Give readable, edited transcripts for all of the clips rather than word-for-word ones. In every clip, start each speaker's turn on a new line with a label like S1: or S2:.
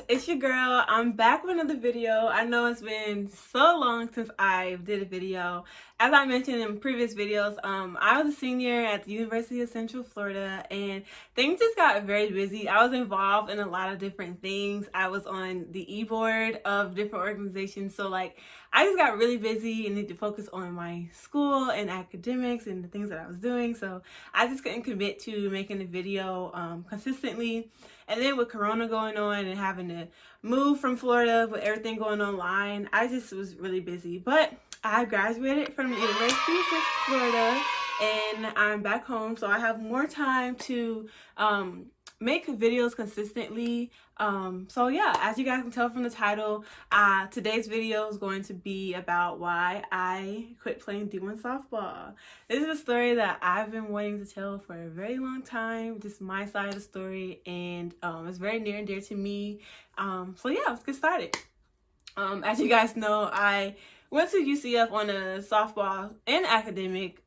S1: it's your girl. I'm back with another video. I know it's been so long since I did a video. As I mentioned in previous videos, I was a senior at the University of Central Florida and things just got very busy. I was involved in a lot of different things. I was on the e-board of different organizations. So like I just got really busy and need to focus on my school and academics and the things that I was doing. So I just couldn't commit to making a video consistently. And then with Corona going on and having to move from Florida with everything going online, I just was really busy. But I graduated from the University of Central Florida and I'm back home. So I have more time to make videos consistently. So yeah, as you guys can tell from the title, today's video is going to be about why I quit playing D1 softball. This is a story that I've been wanting to tell for a very long time, just my side of the story, and it's very near and dear to me. So yeah, let's get started. As you guys know, I went to UCF on a softball and academic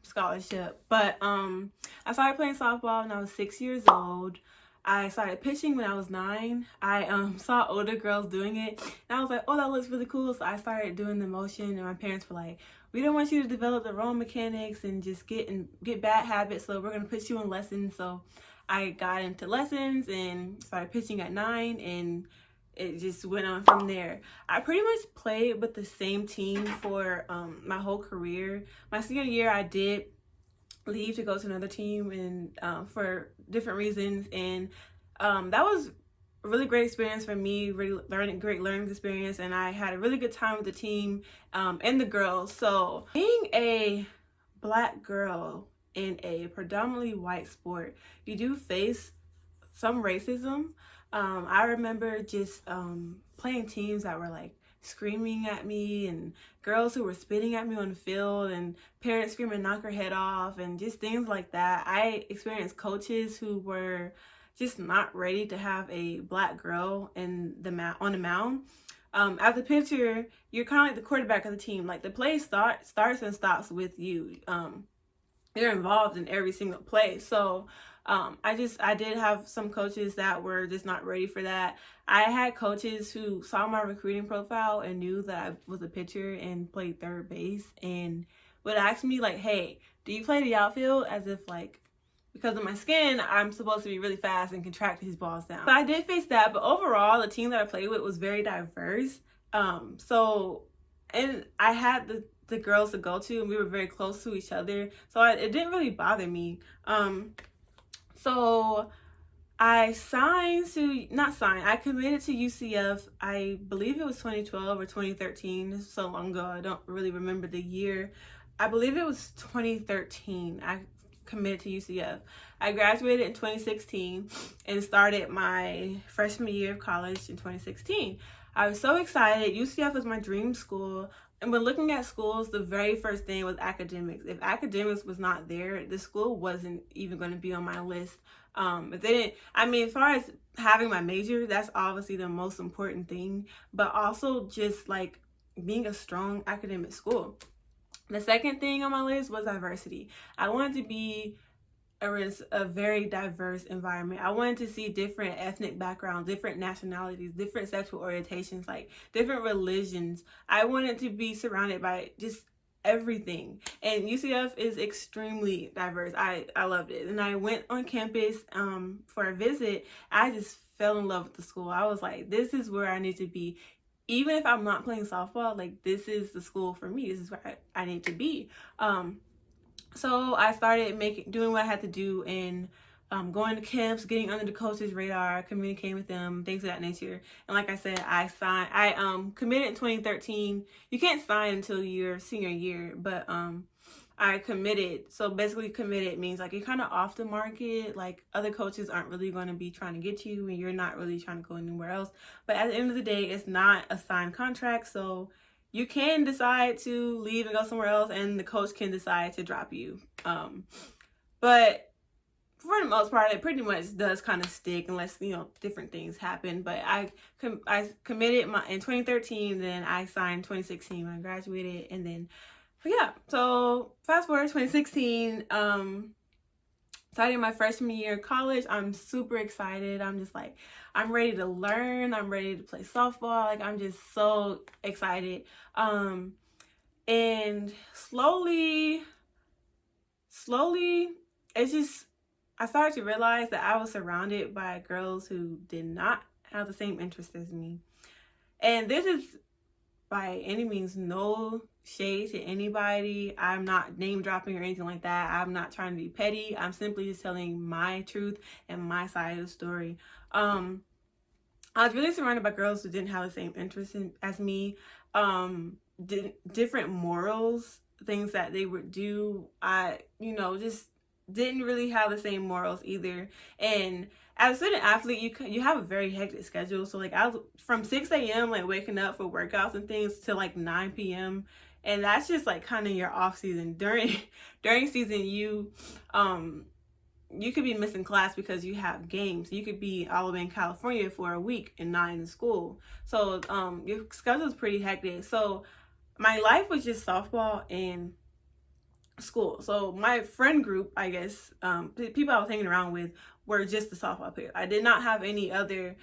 S1: scholarship, but I started playing softball when I was 6 years old. I started pitching when I was 9. I saw older girls doing it, and I was like, oh, that looks really cool. So I started doing the motion, and my parents were like, we don't want you to develop the wrong mechanics and just get bad habits, so we're going to put you in lessons. So I got into lessons and started pitching at 9, and it just went on from there. I pretty much played with the same team for my whole career. My senior year, I did leave to go to another team and for different reasons, and that was a really great experience for me, really great learning experience, and I had a really good time with the team and the girls. So being a Black girl in a predominantly white sport, you do face some racism. I remember just playing teams that were like screaming at me, and girls who were spitting at me on the field, and parents screaming knock her head off, and just things like that. I experienced coaches who were just not ready to have a Black girl on the mound. As a pitcher, you're kind of like the quarterback of the team. Like the play starts and stops with you. You're involved in every single play. So I did have some coaches that were just not ready for that. I had coaches who saw my recruiting profile and knew that I was a pitcher and played third base, and would ask me like, hey, do you play the outfield? As if like, because of my skin, I'm supposed to be really fast and can track these balls down. So I did face that, but overall, the team that I played with was very diverse. And I had the girls to go to, and we were very close to each other. So it didn't really bother me. So I committed to UCF. I believe it was 2012 or 2013. This is so long ago, I don't really remember the year. I believe it was 2013. I committed to UCF. I graduated in 2016 and started my freshman year of college in 2016. I was so excited. UCF was my dream school. And when looking at schools, the very first thing was academics. If academics was not there, the school wasn't even going to be on my list. If they didn't, I mean, as far as having my major, that's obviously the most important thing, but also just like being a strong academic school. The second thing on my list was diversity. I wanted to be a very diverse environment. I wanted to see different ethnic backgrounds, different nationalities, different sexual orientations, like different religions. I wanted to be surrounded by just everything. And UCF is extremely diverse. I loved it. And I went on campus for a visit. I just fell in love with the school. I was like, this is where I need to be. Even if I'm not playing softball, like this is the school for me. This is where I need to be. So I started doing what I had to do, and going to camps, getting under the coach's radar, communicating with them, things of that nature. And like I said, I committed in 2013. You can't sign until your senior year, but I committed. So basically committed means like you're kind of off the market. Like other coaches aren't really going to be trying to get you, and you're not really trying to go anywhere else. But at the end of the day, it's not a signed contract. So you can decide to leave and go somewhere else, and the coach can decide to drop you. But for the most part, it pretty much does kind of stick unless, you know, different things happen. But I committed in 2013, then I signed 2016 when I graduated, and then, but yeah. So fast forward 2016, starting my freshman year of college. I'm super excited. I'm just like, I'm ready to learn. I'm ready to play softball. Like, I'm just so excited. And slowly, it's just, I started to realize that I was surrounded by girls who did not have the same interests as me. And this is by any means no shade to anybody. I'm not name dropping or anything like that. I'm not trying to be petty. I'm simply just telling my truth and my side of the story. I was really surrounded by girls who didn't have the same interests as me, different morals, things that they would do. I, just didn't really have the same morals either. And as a student athlete, you have a very hectic schedule. So like, I was from 6 a.m. like waking up for workouts and things to like 9 p.m. And that's just like kind of your off season. During season, you could be missing class because you have games. You could be all the way in California for a week and not in school. So your schedule is pretty hectic. So my life was just softball and school. So my friend group, I guess, the people I was hanging around with were just the softball players. I did not have any other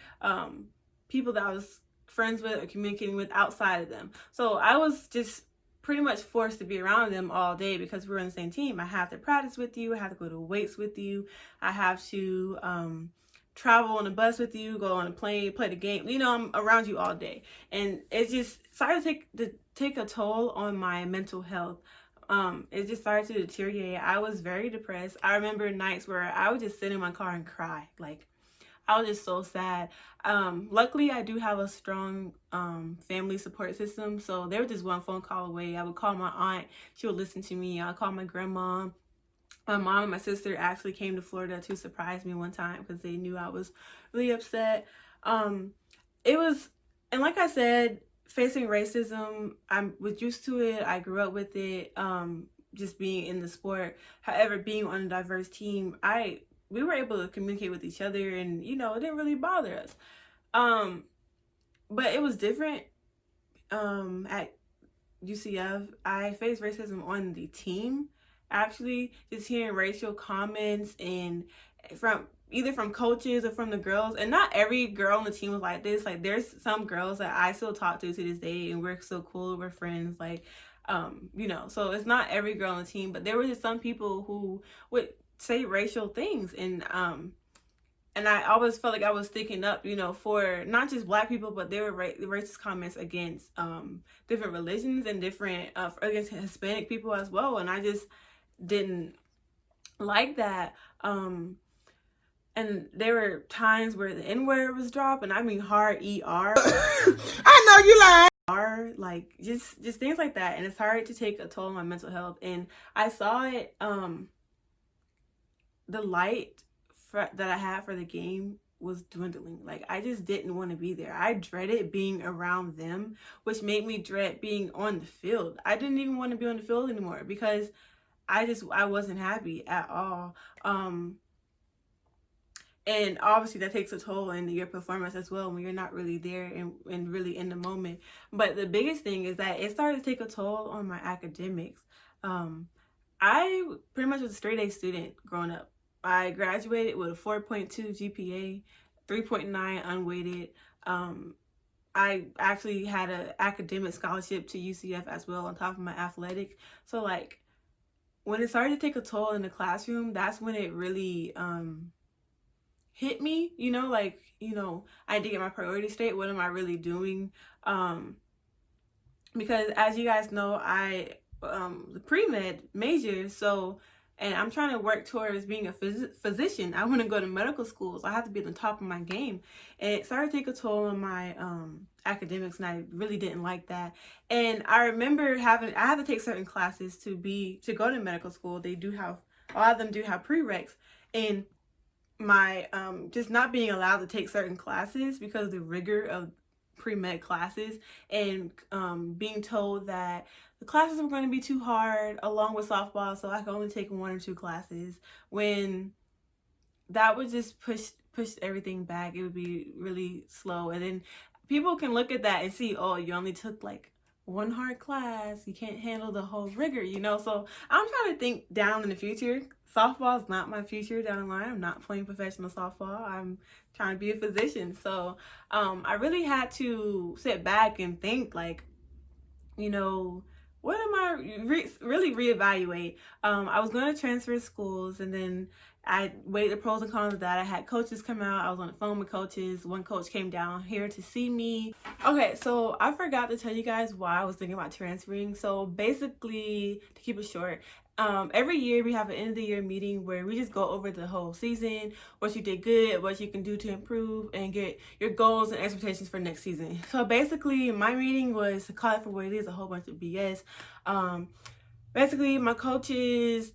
S1: people that I was friends with or communicating with outside of them. So I was just pretty much forced to be around them all day because we were on the same team. I have to practice with you. I have to go to weights with you. I have to travel on a bus with you, go on a plane, play the game. I'm around you all day. And it just started to take a toll on my mental health. It just started to deteriorate. I was very depressed. I remember nights where I would just sit in my car and cry. Like, I was just so sad. Luckily, I do have a strong family support system. So they were just one phone call away. I would call my aunt. She would listen to me. I'd call my grandma. My mom and my sister actually came to Florida to surprise me one time because they knew I was really upset. It was, and like I said, facing racism, I was used to it. I grew up with it, just being in the sport. However, being on a diverse team, we were able to communicate with each other, and it didn't really bother us. But it was different at UCF. I faced racism on the team. Actually, just hearing racial comments and either from coaches or from the girls, and not every girl on the team was like this. Like, there's some girls that I still talk to this day, and we're so cool, we're friends. Like, so it's not every girl on the team, but there were just some people who would say racial things, and I always felt like I was sticking up, for not just Black people, but there were racist comments against different religions and different against Hispanic people as well, and I just didn't like that. And there were times where the N-word was dropped, and I mean hard ER.
S2: I know you lying.
S1: Like just things like that, and it's hard to take a toll on my mental health. And I saw it, the light that I had for the game was dwindling. Like, I just didn't want to be there. I dreaded being around them, which made me dread being on the field. I didn't even want to be on the field anymore because I wasn't happy at all. And obviously that takes a toll in your performance as well when you're not really there and really in the moment. But the biggest thing is that it started to take a toll on my academics. I pretty much was a straight A student growing up. I graduated with a 4.2 GPA, 3.9 unweighted. I actually had an academic scholarship to UCF as well on top of my athletic. So like, when it started to take a toll in the classroom, that's when it really hit me, I did get my priority state. What am I really doing? Because as you guys know, I the pre-med major, so, and I'm trying to work towards being a physician. I want to go to medical school, so I have to be at the top of my game. And it started to take a toll on my academics, and I really didn't like that. And I remember I had to take certain classes to go to medical school. A lot of them do have prereqs, and my just not being allowed to take certain classes because of the rigor of pre-med classes, and being told that the classes were going to be too hard along with softball, so I could only take 1 or 2 classes, when that would just push everything back. It would be really slow, and then people can look at that and see, oh, you only took like 1 hard class, you can't handle the whole rigor, So I'm trying to think down in the future. softball is not my future down the line. I'm not playing professional softball. I'm trying to be a physician. So I really had to sit back and think, like, you know, what am I really reevaluate? I was going to transfer schools, and then I weighed the pros and cons of that. I had coaches come out. I was on the phone with coaches. One coach came down here to see me. Okay, so I forgot to tell you guys why I was thinking about transferring. So basically, to keep it short, every year we have an end of the year meeting where we just go over the whole season, what you did good, what you can do to improve, and get your goals and expectations for next season. So basically, my meeting was, to call it for what it is, a whole bunch of BS. Basically, my coaches,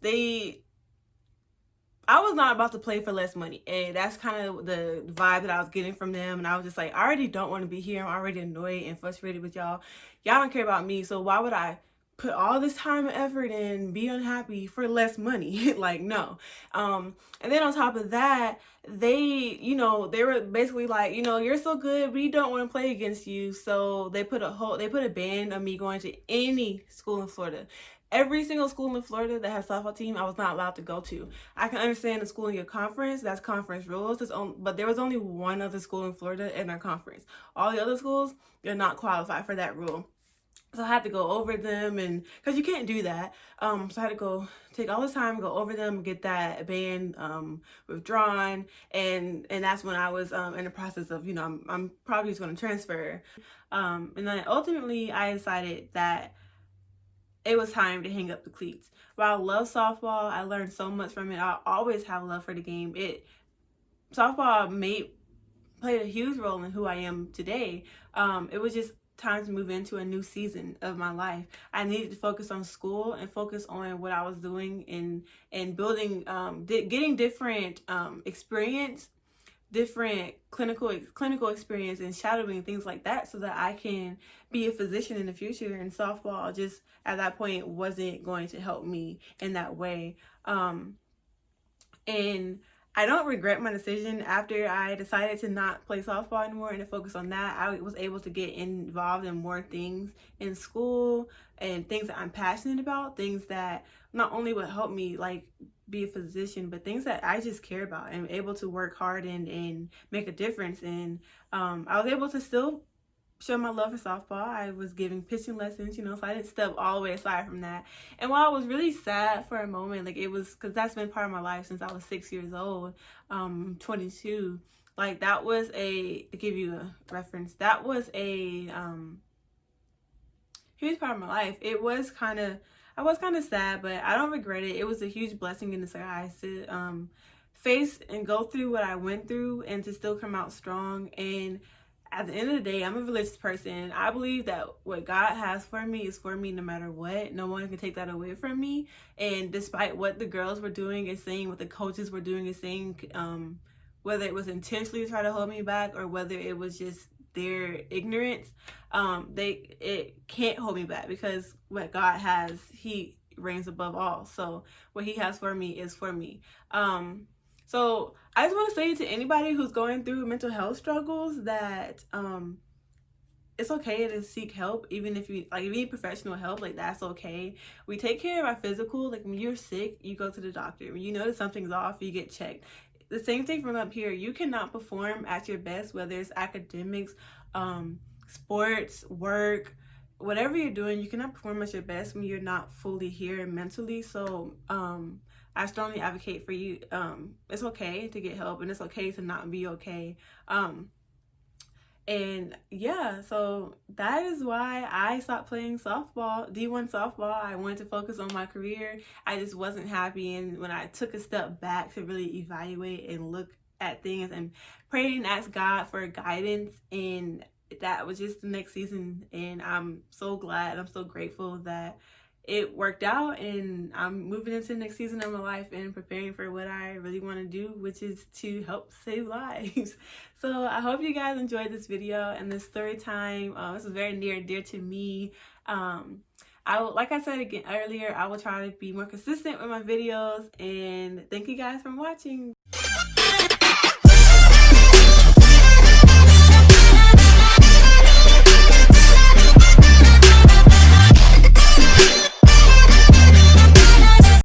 S1: I was not about to play for less money, and that's kind of the vibe that I was getting from them. And I was just like, I already don't want to be here. I'm already annoyed and frustrated with y'all. Y'all don't care about me, so why would I put all this time and effort and be unhappy for less money? Like, no. And then on top of that, they were basically like, you're so good, we don't want to play against you. So they put a ban on me going to any school in Florida. Every single school in Florida that has a softball team, I was not allowed to go to. I can understand the school in your conference, that's conference rules. But there was only one other school in Florida in our conference. All the other schools, they're not qualified for that rule. So I had to go over them, and because you can't do that. So I had to go take all this time, go over them, get that ban withdrawn, and that's when I was in the process of, I'm probably just going to transfer. And then ultimately I decided that it was time to hang up the cleats. While I love softball, I learned so much from it. I always have love for the game. Softball played a huge role in who I am today. It was just time to move into a new season of my life. I needed to focus on school and focus on what I was doing in building, getting different experience, different clinical experience, and shadowing, things like that, so that I can be a physician in the future. And softball just at that point wasn't going to help me in that way. And I don't regret my decision. After I decided to not play softball anymore and to focus on that, I was able to get involved in more things in school and things that I'm passionate about, things that not only would help me like be a physician, but things that I just care about and able to work hard and make a difference. And I was able to still show my love for softball. I was giving pitching lessons, so I didn't step all the way aside from that. And while I was really sad for a moment, like, it was because that's been part of my life since I was 6 years old, 22. Like, that was to give you a reference, that was a huge part of my life. I was kind of sad, but I don't regret it. It was a huge blessing in disguise to face and go through what I went through and to still come out strong. And at the end of the day, I'm a religious person. I believe that what God has for me is for me no matter what. No one can take that away from me. And despite what the girls were doing and saying, what the coaches were doing and saying, whether it was intentionally to try to hold me back or whether it was just their ignorance, it can't hold me back, because what God has, He reigns above all. So what He has for me is for me. So I just want to say to anybody who's going through mental health struggles that it's okay to seek help, even if you need professional help. Like, that's okay. We take care of our physical. Like, when you're sick, you go to the doctor. When you notice something's off, you get checked. The same thing from up here. You cannot perform at your best, whether it's academics, sports, work, whatever you're doing. You cannot perform at your best when you're not fully here mentally. So I strongly advocate for you. It's okay to get help, and it's okay to not be okay. And yeah, so that is why I stopped playing softball, D1 softball. I wanted to focus on my career. I just wasn't happy. And when I took a step back to really evaluate and look at things and pray and ask God for guidance, and that was just the next season. And I'm so glad, I'm so grateful that it worked out, and I'm moving into the next season of my life and preparing for what I really want to do, which is to help save lives. So I hope you guys enjoyed this video and this story time. This is very near and dear to me. Like I said again earlier, I will try to be more consistent with my videos, and thank you guys for watching.